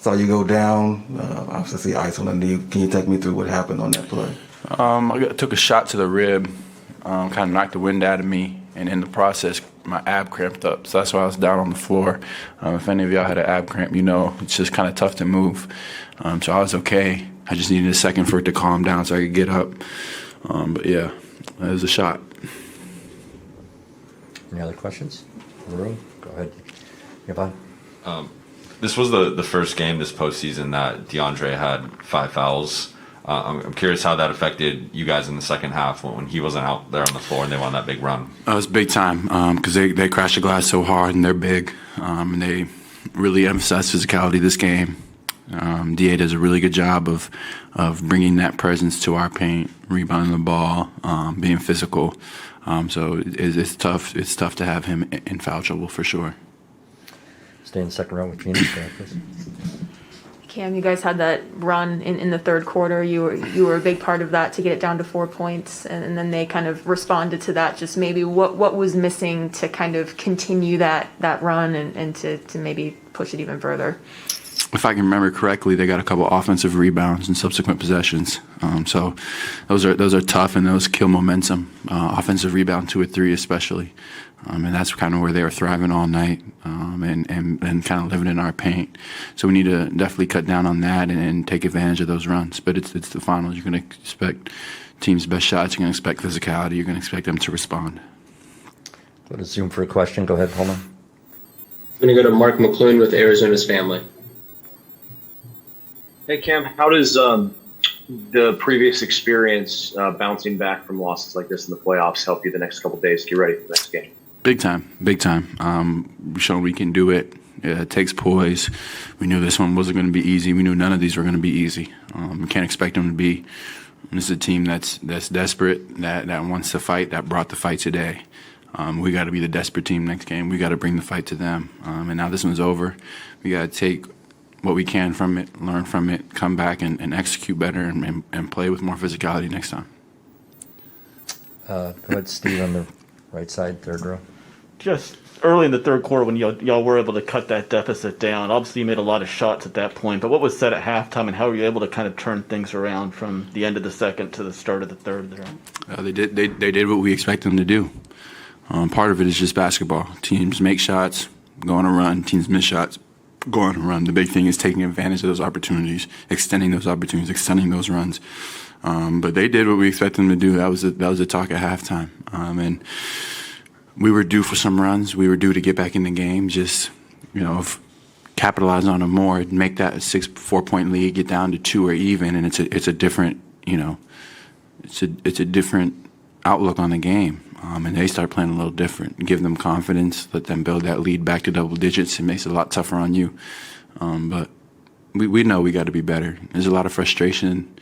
saw you go down. Obviously, ice on the knee. Can you take me through what happened on that play? Took a shot to the rib, kind of knocked the wind out of me, and in the process, my ab cramped up. So that's why I was down on the floor. If any of y'all had an ab cramp, you know it's just kind of tough to move. So I was okay. I just needed a second for it to calm down so I could get up. But yeah, it was a shot. Any other questions in the room? Go ahead. Yvonne? This was the first game this postseason that DeAndre had 5 fouls. I'm curious how that affected you guys in the second half when he wasn't out there on the floor and they won that big run. It was big time because they crashed the glass so hard and they're big. And they really emphasize physicality this game. DA does a really good job of bringing that presence to our paint, rebounding the ball, being physical. So it's tough. It's tough to have him in foul trouble for sure. Stay in the second round with Gina. Go ahead, please. Cam, you guys had that run in the third quarter. You were a big part of that to get it down to 4 points, and then they kind of responded to that. Just maybe what was missing to kind of continue that run and to maybe push it even further? If I can remember correctly, they got a couple offensive rebounds in subsequent possessions. So those are tough and those kill momentum. Offensive rebound 2 or 3 especially. And that's kind of where they were thriving all night and kind of living in our paint. So we need to definitely cut down on that and take advantage of those runs. But it's the finals. You're going to expect teams' best shots. You're going to expect physicality. You're going to expect them to respond. Go to Zoom for a question. Go ahead, Pullman. I'm going to go to Mark McClune with Arizona's family. Hey, Cam, how does the previous experience bouncing back from losses like this in the playoffs help you the next couple of days to get ready for the next game? Big time. We've shown we can do it. It takes poise. We knew this one wasn't going to be easy. We knew none of these were going to be easy. We can't expect them to be. This is a team that's desperate, that wants to fight, that brought the fight today. We got to be the desperate team next game. We got to bring the fight to them. And now this one's over. We got to take what we can from it, learn from it, come back and execute better and play with more physicality next time. Go ahead, Steve, on the right side, third row. Just early in the third quarter when y'all were able to cut that deficit down, obviously you made a lot of shots at that point, but what was said at halftime and how were you able to kind of turn things around from the end of the second to the start of the third there? They did what we expect them to do. Part of it is just basketball. Teams make shots, go on a run. Teams miss shots, go on a run. The big thing is taking advantage of those opportunities, extending those opportunities, extending those runs. But they did what we expect them to do. That was the talk at halftime. And we were due for some runs. We were due to get back in the game, just, capitalize on them more, make that a 4-point lead, get down to 2 or even, and it's a different, it's a different outlook on the game. And they start playing a little different. Give them confidence, let them build that lead back to double digits. It makes it a lot tougher on you. But we know we got to be better. There's a lot of frustration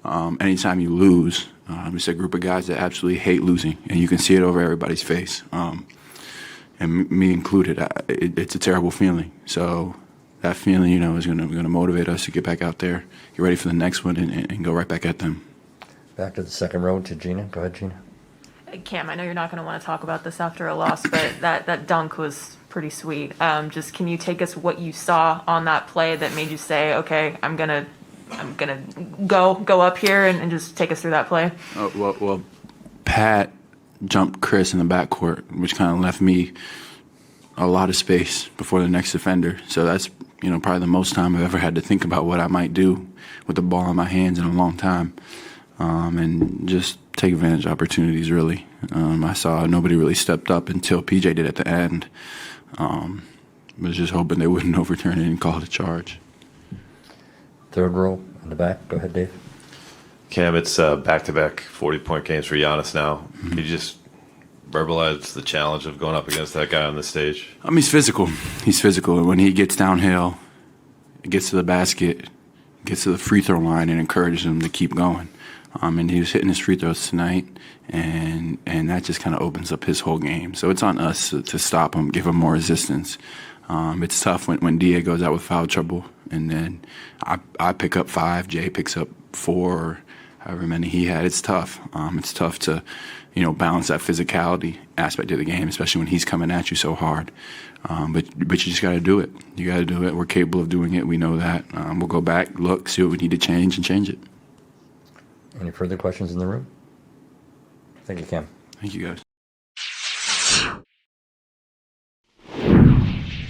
anytime you lose. It's a group of guys that absolutely hate losing, and you can see it over everybody's face, and me included. It's a terrible feeling. So that feeling, is going to motivate us to get back out there, get ready for the next one, and go right back at them. Back to the second row to Gina. Go ahead, Gina. Cam, I know you're not going to want to talk about this after a loss, but that dunk was pretty sweet. Just can you take us what you saw on that play that made you say, okay, I'm gonna go up here and just take us through that play? Well, Pat jumped Chris in the backcourt, which kind of left me a lot of space before the next defender. So that's probably the most time I've ever had to think about what I might do with the ball in my hands in a long time, and just take advantage of opportunities, really. I saw nobody really stepped up until PJ did at the end. Was just hoping they wouldn't overturn it and call it a charge. Third row in the back. Go ahead, Dave. Cam, it's back-to-back 40-point games for Giannis now. Mm-hmm. Can you just verbalize the challenge of going up against that guy on the stage? He's physical. He's physical. And when he gets downhill, gets to the basket, gets to the free throw line, and encourages him to keep going. And he was hitting his free throws tonight, and that just kind of opens up his whole game. So it's on us to stop him, give him more resistance. It's tough when DA goes out with foul trouble, and then I pick up 5, Jay picks up 4, however many he had. It's tough. It's tough to, balance that physicality aspect of the game, especially when he's coming at you so hard. But you just got to do it. You got to do it. We're capable of doing it. We know that. We'll go back, look, see what we need to change, and change it. Any further questions in the room? Thank you, Cam. Thank you, guys.